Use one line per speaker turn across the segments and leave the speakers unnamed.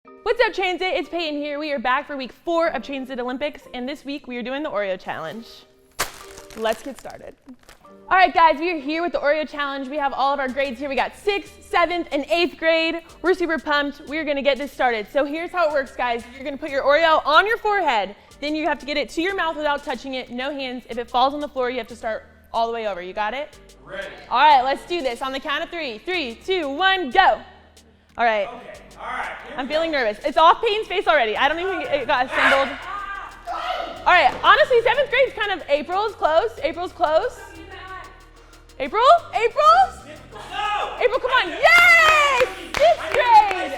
What's up, Transit? It's Peyton here. We are back for week 4 of Transit Olympics, and this week we are doing the Oreo challenge. Let's get started. All right, guys, we are here with the Oreo challenge. We have all of our grades here. We got 6th, 7th, and 8th grade. We're super pumped. We're gonna get this started. So here's how it works, guys. You're gonna put your Oreo on your forehead. Then you have to get it to your mouth without touching it, no hands. If it falls on the floor, you have to start all the way over. You got it?
Ready.
All right, let's do this. On the count of 3. 3, 2, 1, go. All right.
Okay, all right.
I'm feeling nervous. It's off Peyton's face already. I don't even think it got assembled. All right, honestly, 7th grade's kind of, April's close. April's close. April? April?
No!
April, come on. Yay! 6th grade.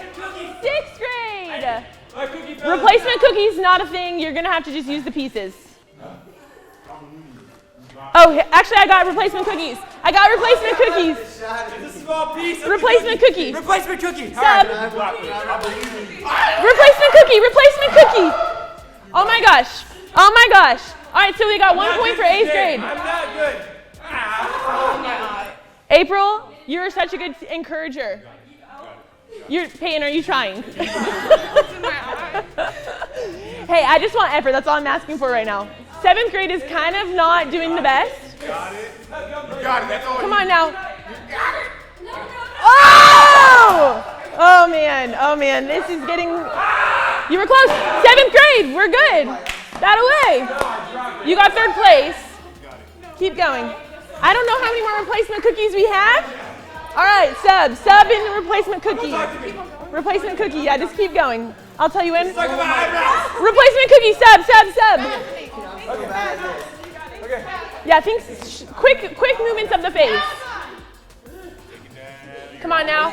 6th grade. Replacement cookies, not a thing. You're going to have to just use the pieces. Oh, actually, I got replacement cookies. I got replacement cookies.
It's a small piece.
Replacement cookie.
Replacement cookie.
Sub. Replacement cookie. Replacement cookie. Oh my gosh. Oh my gosh. All right, so we got 1 point for 8th grade.
I'm not good. Oh my eye.
April, you're such a good encourager. Peyton, are you trying? Hey, I just want effort. That's all I'm asking for right now. 7th grade is kind of not doing the best.
Got it. You got it. That's all.
Come on now.
You got it.
Oh! Oh man. Oh man. This is getting. You were close. 7th grade. We're good. That away. You got 3rd place. Keep going. I don't know how many more replacement cookies we have. All right, sub in the replacement cookie. Replacement cookie. Yeah, just keep going. I'll tell you when. Replacement cookie. Sub.
Okay.
Yeah, think quick movements of the face. Come on now.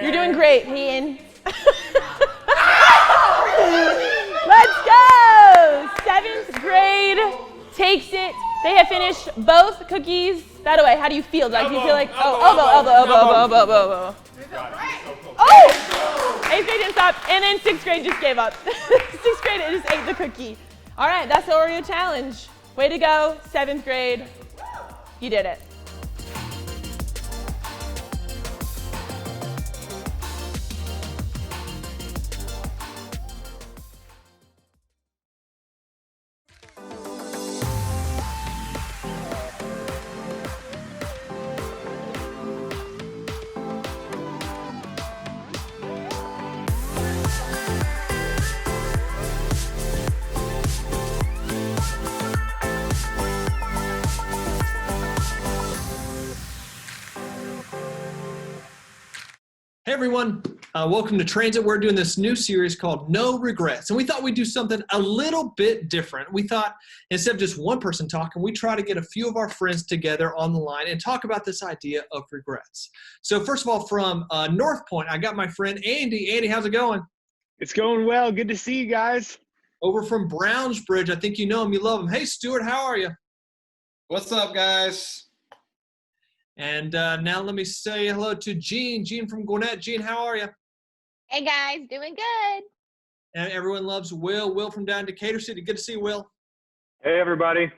You're doing great, Peyton. Let's go. 7th grade takes it. They have finished both cookies. That away. How do you feel? Like, do you feel like elbow. Oh! 8th grade didn't stop, and then 6th grade just gave up. 6th grade just ate the cookie. All right, that's the Oreo challenge. Way to go, 7th grade. You did it.
Hey everyone, welcome to Transit. We're doing this new series called No Regrets, and we thought we'd do something a little bit different. We thought instead of just one person talking, we try to get a few of our friends together on the line and talk about this idea of regrets. So first of all, from North Point, I got my friend Andy. Andy, how's it going?
It's going well. Good to see you guys.
Over from Brownsbridge, I think you know him, you love him. Hey Stuart, how are you?
What's up, guys?
And now let me say hello to Gene. Gene from Gwinnett. Gene, how are you?
Hey guys, doing good.
And everyone loves Will. Will from down in Decatur City. Good to see you, Will.
Hey, everybody.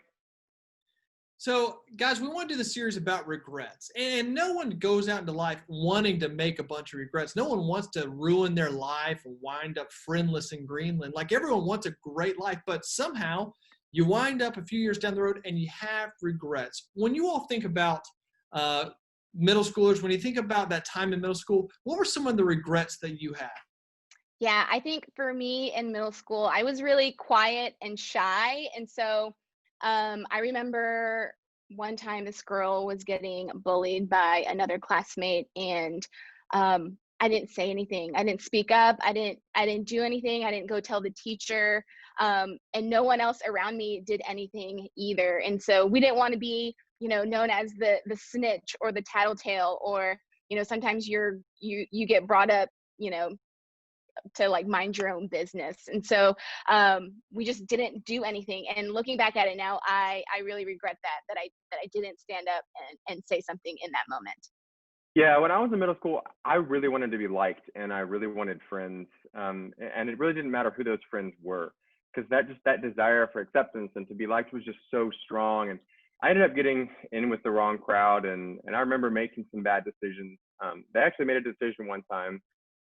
So, guys, we want to do the series about regrets. And no one goes out into life wanting to make a bunch of regrets. No one wants to ruin their life or wind up friendless in Greenland. Like, everyone wants a great life, but somehow you wind up a few years down the road and you have regrets. When you all think about middle schoolers, when you think about that time in middle school, what were some of the regrets that you had?
Yeah, I think for me in middle school, I was really quiet and shy. And so I remember one time this girl was getting bullied by another classmate, and I didn't say anything. I didn't speak up. I didn't do anything. I didn't go tell the teacher. And no one else around me did anything either. And so we didn't want to be, known as the snitch or the tattletale, or, sometimes you get brought up, to like mind your own business. And so we just didn't do anything. And looking back at it now, I really regret that I didn't stand up and say something in that moment.
Yeah, when I was in middle school, I really wanted to be liked, and I really wanted friends. And it really didn't matter who those friends were, because that desire for acceptance and to be liked was just so strong. And I ended up getting in with the wrong crowd, and I remember making some bad decisions. They actually made a decision one time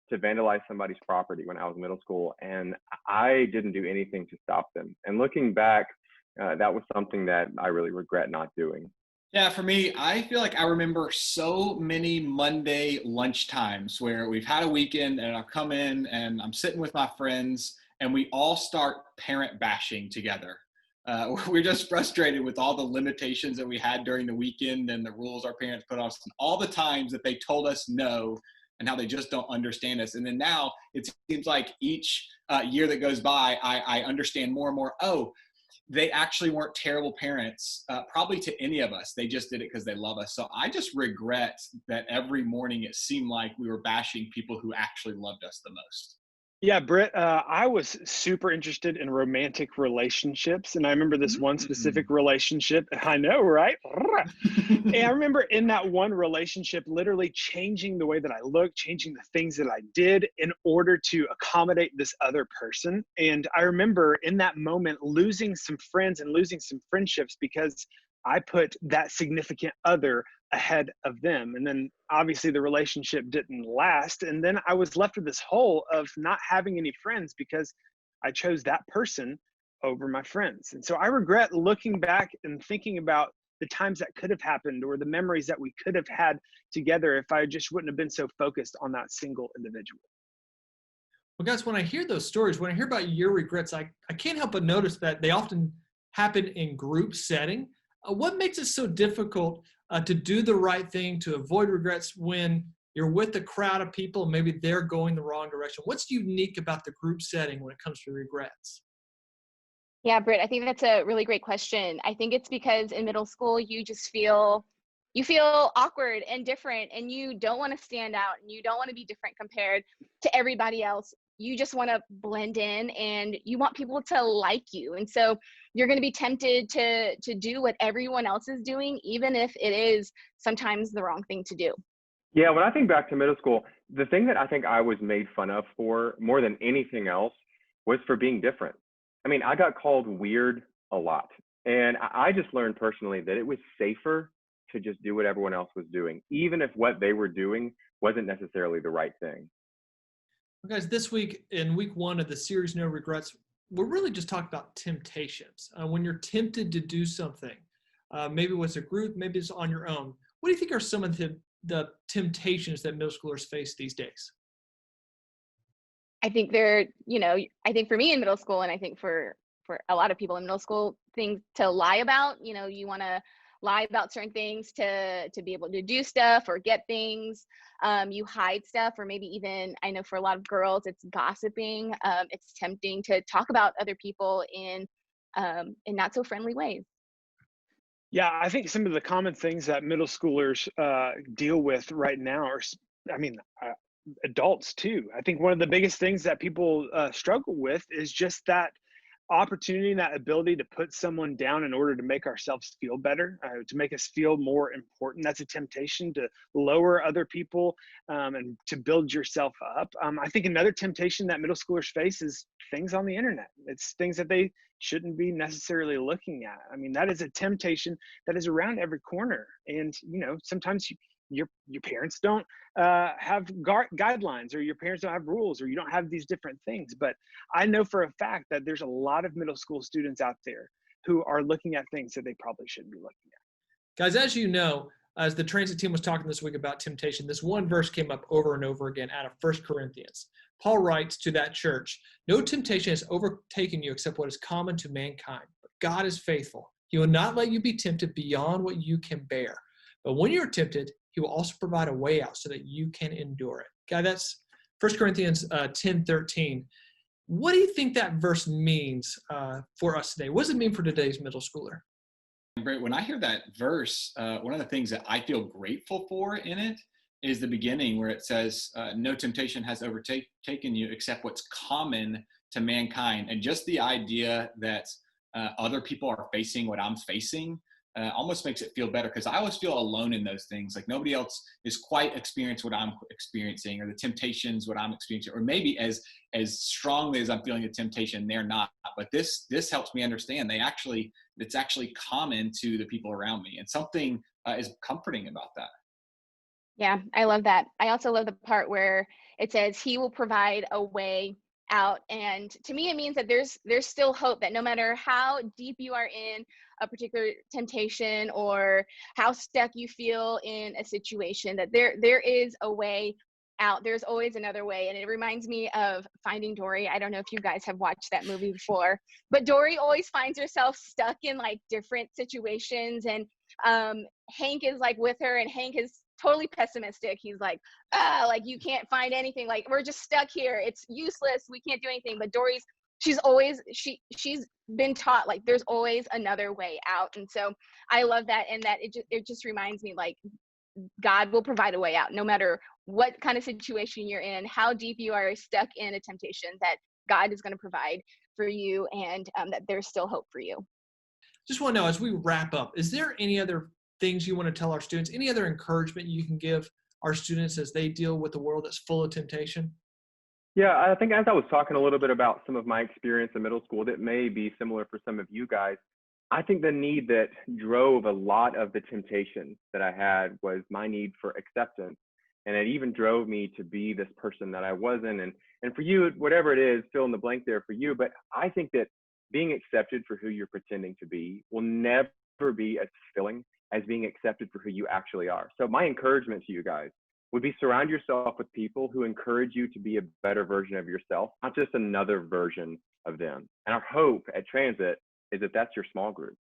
to vandalize somebody's property when I was in middle school, and I didn't do anything to stop them. And looking back, that was something that I really regret not doing.
Yeah, for me, I feel like I remember so many Monday lunchtimes where we've had a weekend and I've come in and I'm sitting with my friends and we all start parent bashing together. We're just frustrated with all the limitations that we had during the weekend and the rules our parents put on us, and all the times that they told us no and how they just don't understand us. And then now it seems like each year that goes by, I understand more and more, oh, they actually weren't terrible parents, probably to any of us. They just did it because they love us. So I just regret that every morning it seemed like we were bashing people who actually loved us the most.
Yeah, Britt, I was super interested in romantic relationships. And I remember this one specific relationship. I know, right? And I remember in that one relationship, literally changing the way that I looked, changing the things that I did in order to accommodate this other person. And I remember in that moment losing some friends and losing some friendships because I put that significant other ahead of them. And then obviously the relationship didn't last. And then I was left with this hole of not having any friends because I chose that person over my friends. And so I regret looking back and thinking about the times that could have happened or the memories that we could have had together if I just wouldn't have been so focused on that single individual.
Well, guys, when I hear those stories, when I hear about your regrets, I can't help but notice that they often happen in group setting. What makes it so difficult to do the right thing, to avoid regrets when you're with a crowd of people and maybe they're going the wrong direction? What's unique about the group setting when it comes to regrets?
Yeah, Britt, I think that's a really great question. I think it's because in middle school you feel awkward and different and you don't want to stand out and you don't want to be different compared to everybody else. You just want to blend in and you want people to like you. And so you're going to be tempted to do what everyone else is doing, even if it is sometimes the wrong thing to do.
Yeah, when I think back to middle school, the thing that I think I was made fun of for more than anything else was for being different. I mean, I got called weird a lot. And I just learned personally that it was safer to just do what everyone else was doing, even if what they were doing wasn't necessarily the right thing.
Well, guys, this week, in week 1 of the series No Regrets, we're really just talking about temptations. When you're tempted to do something, maybe with a group, maybe it's on your own. What do you think are some of the temptations that middle schoolers face these days?
I think I think for me in middle school, and I think for a lot of people in middle school, things to lie about, you want to lie about certain things to be able to do stuff or get things. You hide stuff, or maybe even, I know for a lot of girls, it's gossiping. It's tempting to talk about other people in not so friendly ways.
Yeah, I think some of the common things that middle schoolers deal with right now are, adults too. I think one of the biggest things that people struggle with is just that opportunity and that ability to put someone down in order to make ourselves feel better, to make us feel more important. That's a temptation to lower other people and to build yourself up. I think another temptation that middle schoolers face is things on the internet. It's things that they shouldn't be necessarily looking at. I mean, that is a temptation that is around every corner. And, sometimes your parents don't have guidelines, or your parents don't have rules, or you don't have these different things. But I know for a fact that there's a lot of middle school students out there who are looking at things that they probably shouldn't be looking at.
Guys, as you know, as the transit team was talking this week about temptation, this one verse came up over and over again out of 1 Corinthians. Paul writes to that church, "No temptation has overtaken you except what is common to mankind. But God is faithful. He will not let you be tempted beyond what you can bear. But when you're tempted, He will also provide a way out so that you can endure it." God, that's 1 Corinthians 10:13. What do you think that verse means for us today? What does it mean for today's middle schooler?
When I hear that verse, one of the things that I feel grateful for in it is the beginning where it says, no temptation has overtaken you except what's common to mankind. And just the idea that other people are facing what I'm facing almost makes it feel better, because I always feel alone in those things. Like nobody else is quite experienced what I'm experiencing, or the temptations what I'm experiencing, or maybe as strongly as I'm feeling the temptation, they're not. But this helps me understand it's actually common to the people around me, and something is comforting about that.
Yeah, I love that. I also love the part where it says he will provide a way out. And to me, it means that there's still hope, that no matter how deep you are in a particular temptation or how stuck you feel in a situation, that there is a way out. There's always another way. And it reminds me of Finding Dory. I don't know if you guys have watched that movie before, but Dory always finds herself stuck in like different situations. And Hank is like with her, and Hank is totally pessimistic. He's like, like you can't find anything. Like we're just stuck here. It's useless. We can't do anything. But Dory's, she's she's been taught like there's always another way out. And so I love that, and that it just reminds me like God will provide a way out, no matter what kind of situation you're in, how deep you are stuck in a temptation. That God is going to provide for you, and that there's still hope for you.
Just want to know, as we wrap up, is there any other things you want to tell our students, any other encouragement you can give our students as they deal with a world that's full of temptation?
Yeah, I think as I was talking a little bit about some of my experience in middle school that may be similar for some of you guys, I think the need that drove a lot of the temptation that I had was my need for acceptance. And it even drove me to be this person that I wasn't. And for you, whatever it is, fill in the blank there for you. But I think that being accepted for who you're pretending to be will never be as fulfilling as being accepted for who you actually are. So my encouragement to you guys would be surround yourself with people who encourage you to be a better version of yourself, not just another version of them. And our hope at Transit is that that's your small group.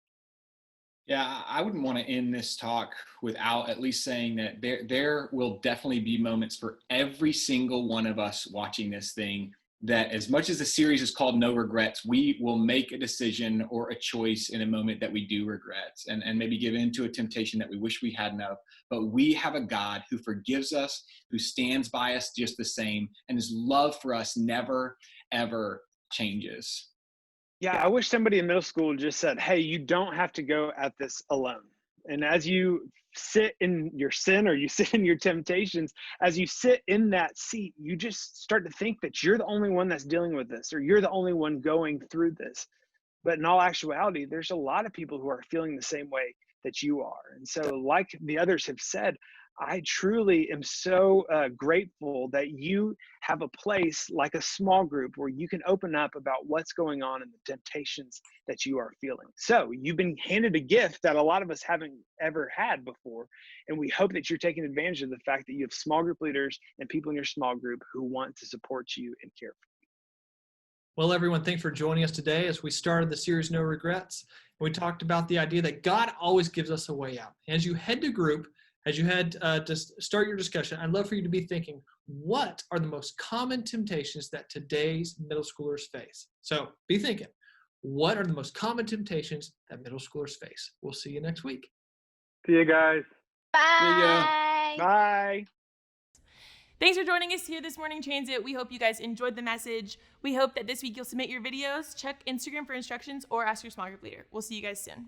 Yeah, I wouldn't want to end this talk without at least saying that there will definitely be moments for every single one of us watching this thing, that as much as the series is called No Regrets, we will make a decision or a choice in a moment that we do regret, and maybe give in to a temptation that we wish we hadn't of. But we have a God who forgives us, who stands by us just the same, and his love for us never, ever changes.
Yeah, I wish somebody in middle school just said, hey, you don't have to go at this alone. And as you sit in your sin or you sit in your temptations, as you sit in that seat, you just start to think that you're the only one that's dealing with this, or you're the only one going through this. But in all actuality, there's a lot of people who are feeling the same way that you are. And so, like the others have said, I truly am so grateful that you have a place like a small group where you can open up about what's going on and the temptations that you are feeling. So you've been handed a gift that a lot of us haven't ever had before. And we hope that you're taking advantage of the fact that you have small group leaders and people in your small group who want to support you and care for you.
Well, everyone, thanks for joining us today as we started the series No Regrets. We talked about the idea that God always gives us a way out. As you head to group, as you head to start your discussion, I'd love for you to be thinking, what are the most common temptations that today's middle schoolers face? So be thinking, what are the most common temptations that middle schoolers face? We'll see you next week.
See you guys.
Bye.
Bye.
Thanks for joining us here this morning, Transit. We hope you guys enjoyed the message. We hope that this week you'll submit your videos, check Instagram for instructions, or ask your small group leader. We'll see you guys soon.